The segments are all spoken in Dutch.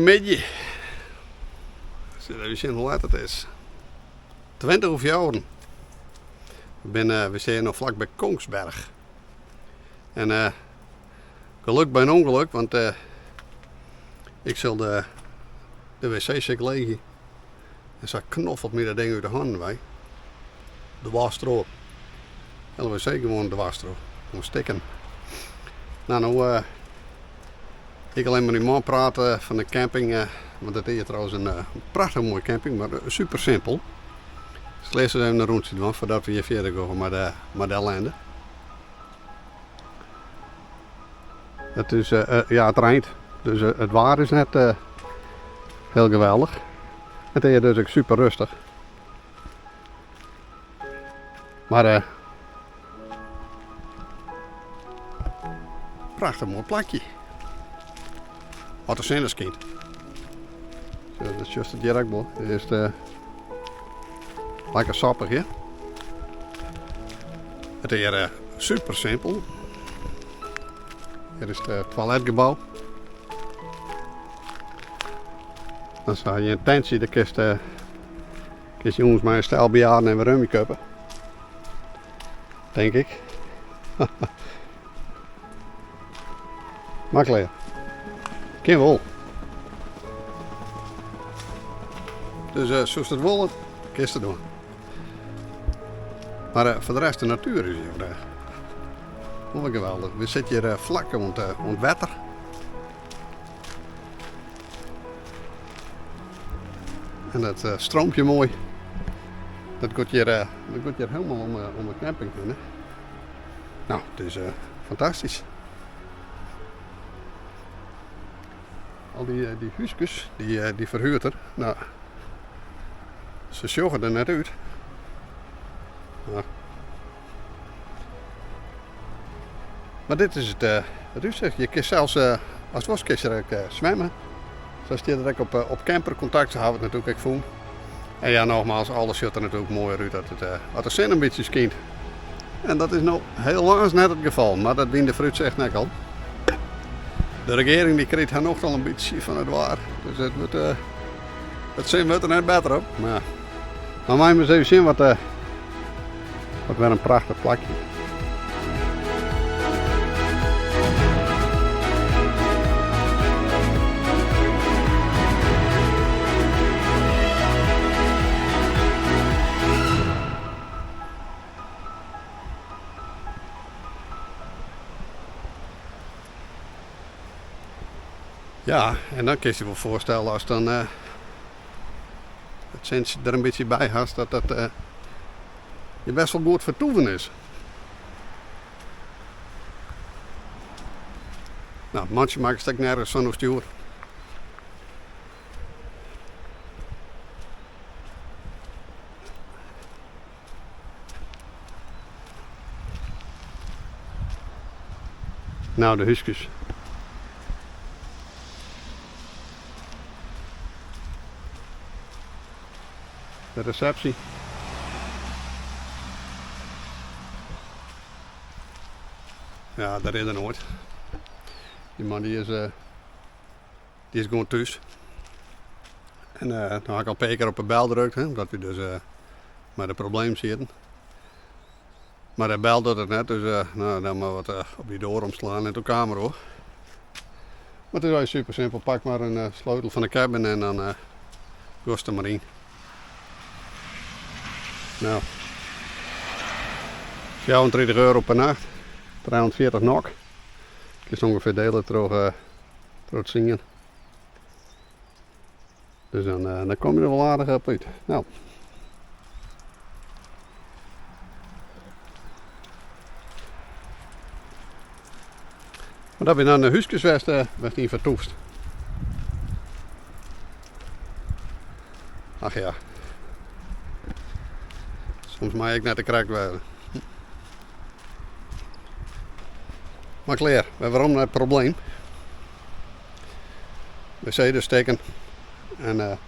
Goedemiddag. We zien hoe laat het is. 20 of jaren. We zijn nog vlak bij Kongsberg. En geluk bij een ongeluk, want ik zal de wc-zak liggen. En zo knoffelt me dat ding uit de handen bij. De wasstro. En de wc gewoon de wasstro. Gewoon stikken. Nou, ik alleen maar die man praten van de camping. Want dat is hier trouwens een prachtig mooie camping, maar super simpel. Dus lees er even een rondje doen voordat we hier verder gaan met de ellende. Het is, ja, het regent. Dus het waar is net heel geweldig. Het is dus ook super rustig. Maar prachtig mooi plakje. Wat een zinneskind. Zo, dat is juist het jarakbol. Dit is lekker sappig, hè? Het is hier super simpel. Hier is het toiletgebouw. Als je een tent ziet, dan kun je jongens maar een stijl bejaarden en weer rummy kuppen. Denk ik. Makkelijk. Kan wel. Dus zoals het willen, kun je het doen. Maar voor de rest de natuur is hier hoe geweldig. We zitten hier vlak om het water. En dat stroompje mooi. Dat gaat hier helemaal om de camping heen. Nou, het is fantastisch. Al die huisjes, die verhuurder, nou, ze sjoggen er net uit. Nou. Maar dit is het uitzicht. Je kunt zelfs als het was, kun je er zwemmen. Zoals je er op campercontact, zo hebben we het natuurlijk ook voor. En ja, nogmaals, alles ziet er natuurlijk mooier uit dat de zin een beetje skint. En dat is nou helaas net het geval, maar dat wint de fruit zegt net al. De regering die krijgt haar nogal een beetje van het waar. Dus het zin wordt er net beter op. Maar wij maar eens even zien wat weer een prachtig plakje. Ja, en dan kun je je wel voorstellen als dan het zin er een beetje bij had dat je best wel goed vertoeven is. Nou, manche maken stek nergens van stuur. Nou, de huisjes. De receptie. Ja, dat is er nooit. Die man die is gewoon thuis. En dan had ik al een paar keer op de bel gedrukt, omdat we dus met een probleem zitten. Maar de bel doet het net, dus nou, dan maar wat op die door omslaan in de kamer hoor. Maar het is wel super simpel. Pak maar een sleutel van de cabin en dan kost er maar in. Nou, €34 per nacht, 340 nok. Ik is ongeveer delen door het zingen. Dus dan kom je er wel aardig op uit. Nou. Maar dat ben dan de huisjeswest werd niet vertoefd. Ach ja. Soms mag ik net de krak worden. Maar klaar, we hebben waarom het probleem. We zijn dus steken. En er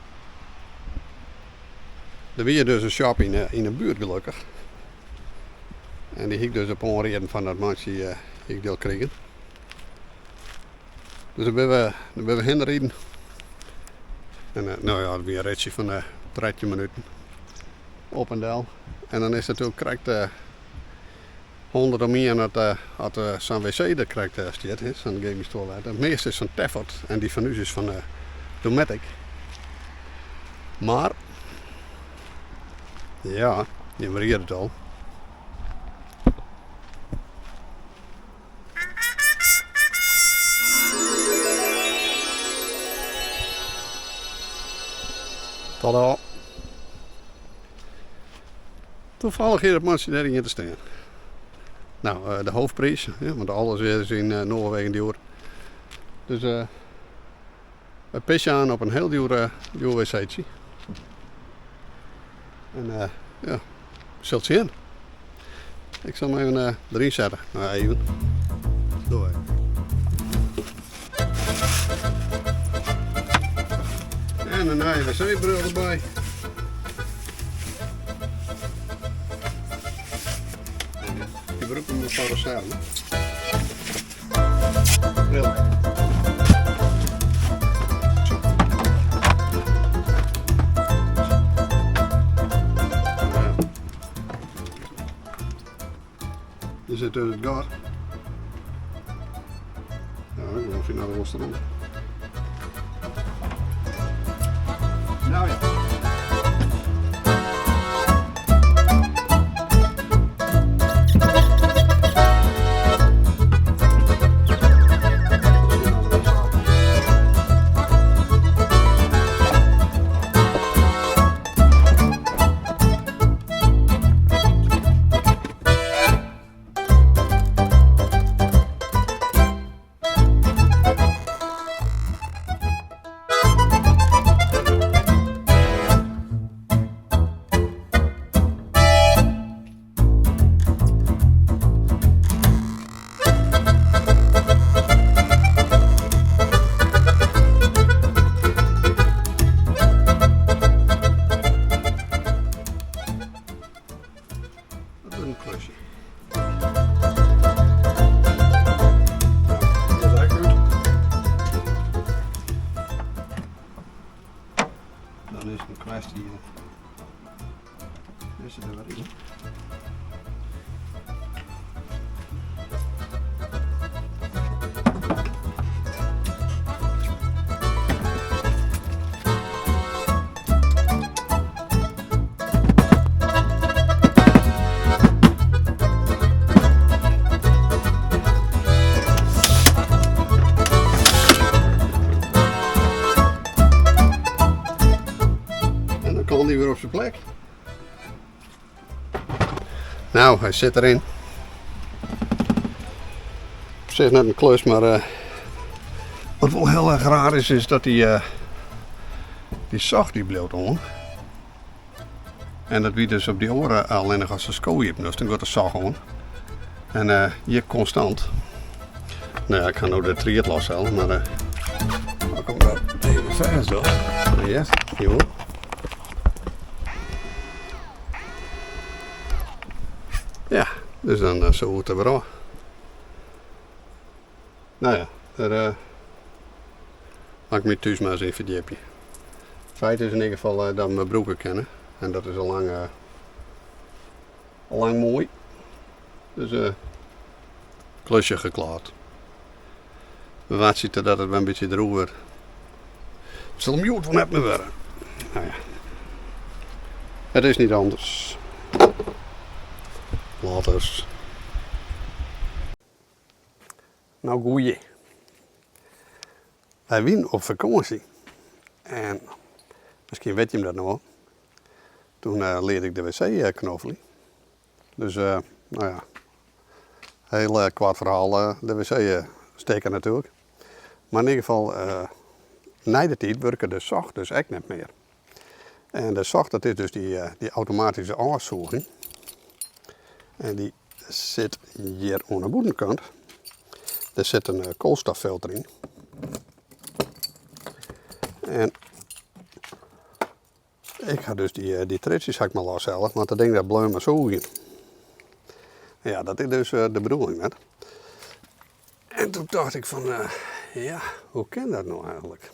weer dus een shop in de buurt gelukkig. En die heb ik dus op onreden van dat maatje ik deel kregen. Dus dan ben we heen rijden. En nou ja, dat weer een ritje van 13 minuten op en dal. En dan is het natuurlijk correct 100 of meer dat zo'n wc dat correct staat, zo'n chemisch toilet. Het meeste is van Tefford en die van u is van Dometic. Maar, ja, je merkt het al. Tada! Toevallig hier het mensen daarin te staan. Nou, de hoofdprijs, want alles is in Noorwegen duur. Dus een pisje aan op een heel duur wc'tje. En ja, zult zien. Ik zal hem even erin zetten. Nou, even. Doe even. En een nieuwe wc-bril erbij. Die broek moet een paar samen. Bril. Je zit dus het gar. Ja, ik wil of je naar de worst erom. Nou ja. Een klusje. Dat ruikt goed. Dan is het een kwestie. Is het er weer in? Kan die weer op zijn plek. Nou, hij zit erin. Op zich net een klus, maar wat wel heel erg raar is dat die zacht die bleef om. En dat wie dus op die oren alleen als ze schooien, dus dan wordt het zacht gewoon. En hier constant. Nou ja, ik ga nou de triat loshalen, maar dan komt dat even verder zo. Ja, joh. Ja, dus dan zo het er weer aan. Nou ja, daar maak ik me thuis maar eens in verdiepje. Feit is in ieder geval dat we mijn broeken kennen. En dat is al lang mooi. Dus klusje geklaard. We wachten dat het wel een beetje droog wordt. Het zal mute van het me worden. Nou ja, het is niet anders. Later. Nou goeie. Wij waren op vakantie. En misschien weet je hem dat nog wel. Toen leerde ik de wc-knoffelen. Dus nou ja. Heel kwaad verhaal. De wc steken natuurlijk. Maar in ieder geval. Na de tijd werken de zacht dus echt niet meer. En de zacht dat is dus die automatische afzoging. En die zit hier aan de bovenkant. Er zit een koolstoffilter in. En ik ga dus die tritjes maar loshalen, want dat ding dat blijft maar zo in. Ja, dat is dus de bedoeling net. En toen dacht ik van, ja, hoe kan dat nou eigenlijk?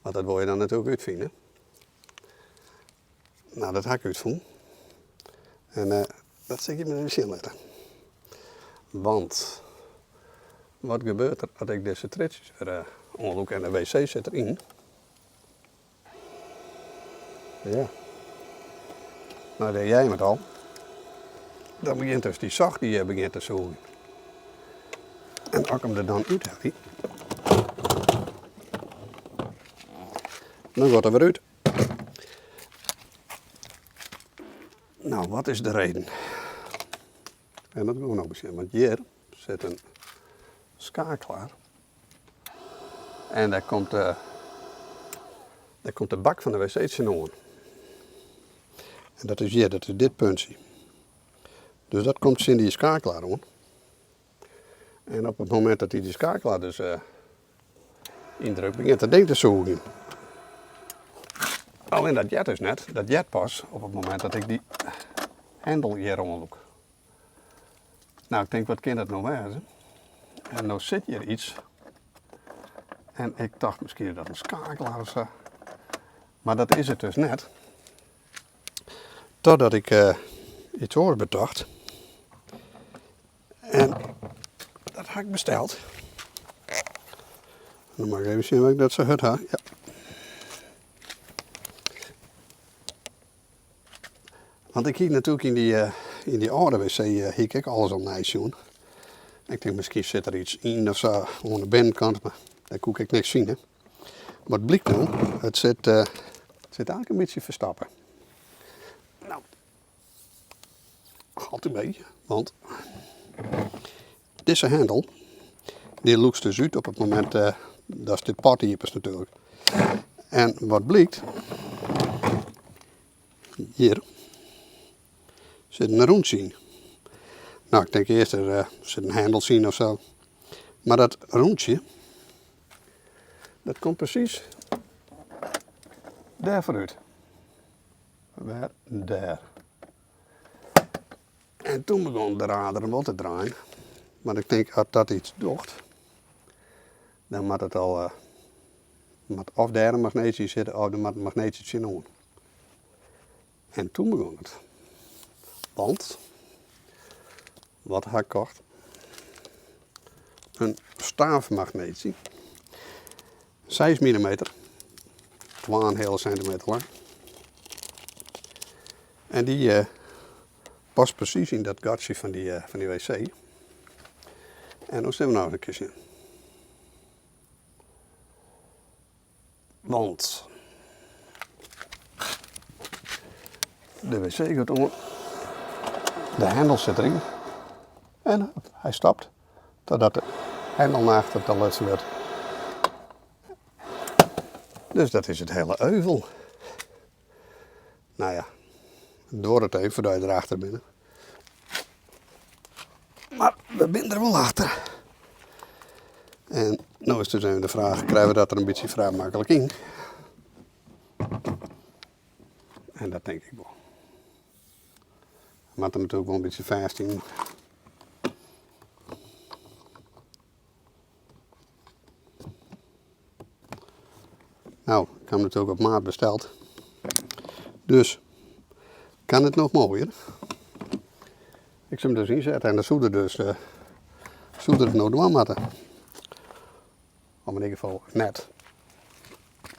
Want dat wil je dan natuurlijk uitvinden. Nou, dat ga ik uitvoeren. En dat zeg je me even letten. Want, wat gebeurt er als ik deze tritjes weer onderzoek en de wc zit erin? Ja. Nou, deed jij het al. Dan begint dus die zacht die begint te zoeken. En als ik hem er dan uit heb, dan gaat er weer uit. Nou, wat is de reden? En dat gaan we nog beginnen, want hier zit een schakelaar. En daar komt de bak van de wc aan. En dat is hier, dat is dit puntje. Dus dat komt in die schakelaar aan. En op het moment dat hij die schakelaar dus indrukt, begint het ding te zoeken. Alleen dat jet dus net, dat jet pas op het moment dat ik die hendel hier onderzoek. Nou, ik denk, wat kan dat nou wezen? En nou zit hier iets. En ik dacht misschien dat het een schakelaar of zo. Maar dat is het dus net. Totdat ik iets hoor bedacht. En dat had ik besteld. Dan mag ik even zien wat ik dat zo hut had. Ja. Want ik kijk natuurlijk in die oude wc, hik ik alles op nice doen. Ik denk, misschien zit er iets in of zo, aan de binnenkant, maar daar kon ik niks zien. Hè. Wat blijkt nou? Het zit eigenlijk een beetje verstappen. Nou, halt u mee, want deze hendel, die loekt dus uit op het moment dat dit party is natuurlijk. En wat blijkt, hier zit een rondje in. Nou, ik denk eerst er zit een hendel in of zo. Maar dat rondje, dat komt precies daar vooruit. Waar? Daar. En toen begon de radar wel te draaien. Maar ik denk, als dat iets doet, dan moet het al, of daar een magneetje zitten, of er moet een magneetje in aan. En toen begon het. Want, wat had ik gekocht? Een staafmagneetje. 6 mm. 2,5 centimeter lang. En die past precies in dat gatje van die wc. En dan zetten we nou een keertje. Want de wc gaat om. De hendel zit erin. En hij stapt. Totdat de hendel naast het al wordt. Dus dat is het hele euvel. Nou ja, door het even voordat je erachter bent. Maar we zijn er wel achter. En nu is dus even de vraag, krijgen we dat er een beetje vrij makkelijk in? En dat denk ik wel. Maar dan natuurlijk wel een beetje 15. Nou, ik heb hem natuurlijk op maat besteld. Dus, kan het nog mooier? Ik zou hem dus inzetten en de zoeder dus, zoeder het nou doormatten. Of in ieder geval net.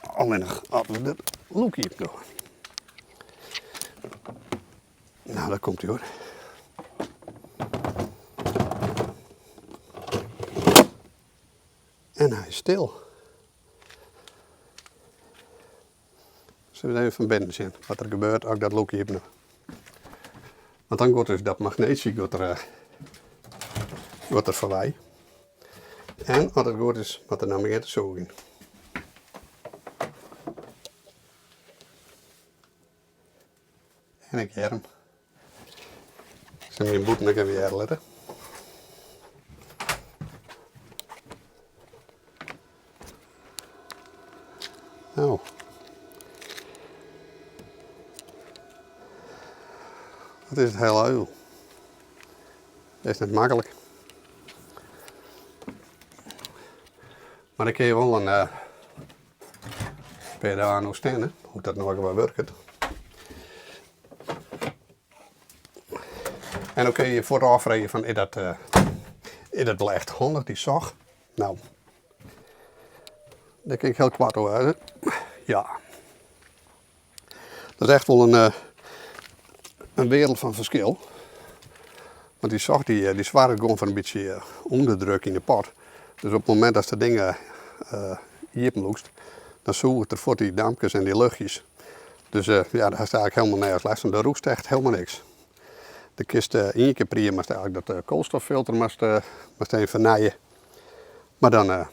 Alleen nog, hadden we de lookje op doen. Nou, daar komt hij hoor. En hij is stil. Zullen we even van binnen zien wat er gebeurt als ik dat lookje heb nu. Want dan wordt dus dat magneetje wordt er voorbij. En wat het goed is, wat er nou begint te zogen. En ik her hem. Zijn mijn boeten nog even herletten. Nou. Dat is het hele uil. Dat is niet makkelijk. Maar ik heb wel spelen aan hoe staan, hoe dat nou wel werkt. En dan kun je vooraf rijden van is dat wel echt handig, die zag. Nou, daar kijk ik heel kwart over uit. Ja. Dat is echt wel een wereld van verschil. Want die zag die zware gewoon van een beetje onderdruk in de pot. Dus op het moment dat de dingen hierpenloekst, dan zoekt het er voor die dampjes en die luchtjes. Dus ja, daar is eigenlijk helemaal nergens last van. De roest echt helemaal niks. De kist één keer prima, maar eigenlijk dat koolstoffilter moest even vernaaien. Maar dan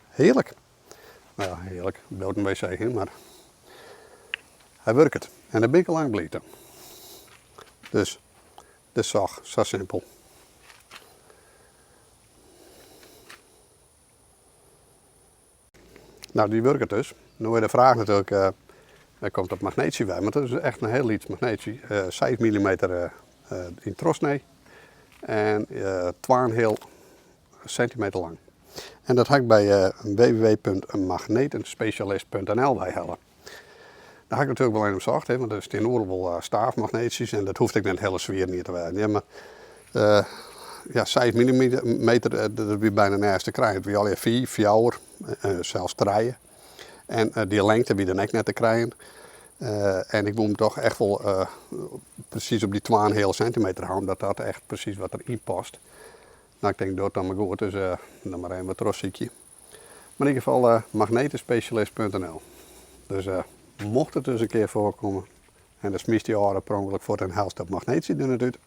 heerlijk. Nou ja, heerlijk. Bloot een wc, maar hij werkt. En daar ben ik al lang blij. Dus, dit is zo simpel. Nou, die werkt dus. Nu de vraag natuurlijk, daar komt dat magnetie bij, maar dat is echt een heel iets magnetie. 6 mm in trosnee en 2,5 centimeter lang. En dat ga ik bij www.magnetenspecialist.nl bij halen. Daar ga ik natuurlijk wel een op zacht, want er is tegenwoordig wel staafmagneties en dat hoeft ik net hele sfeer niet te wijden. Ja, maar ja, 6 mm, dat is weer bijna nergens te krijgen. Het is alleen 4, 4, zelfs 3. En die lengte wie dan ook net te krijgen. En ik moet hem toch echt wel precies op die 2,5 centimeter houden, dat echt precies wat erin past. Nou, ik denk dat dan maar goed, dus dan maar even wat trossiekje. Maar in ieder geval magnetenspecialist.nl. Dus mocht het dus een keer voorkomen en dan smiest die oren per ongeluk voor een helst op magnetie doen natuurlijk.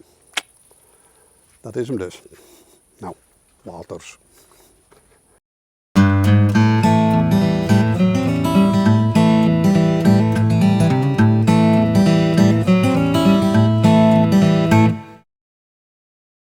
Dat is hem dus. Nou, laters.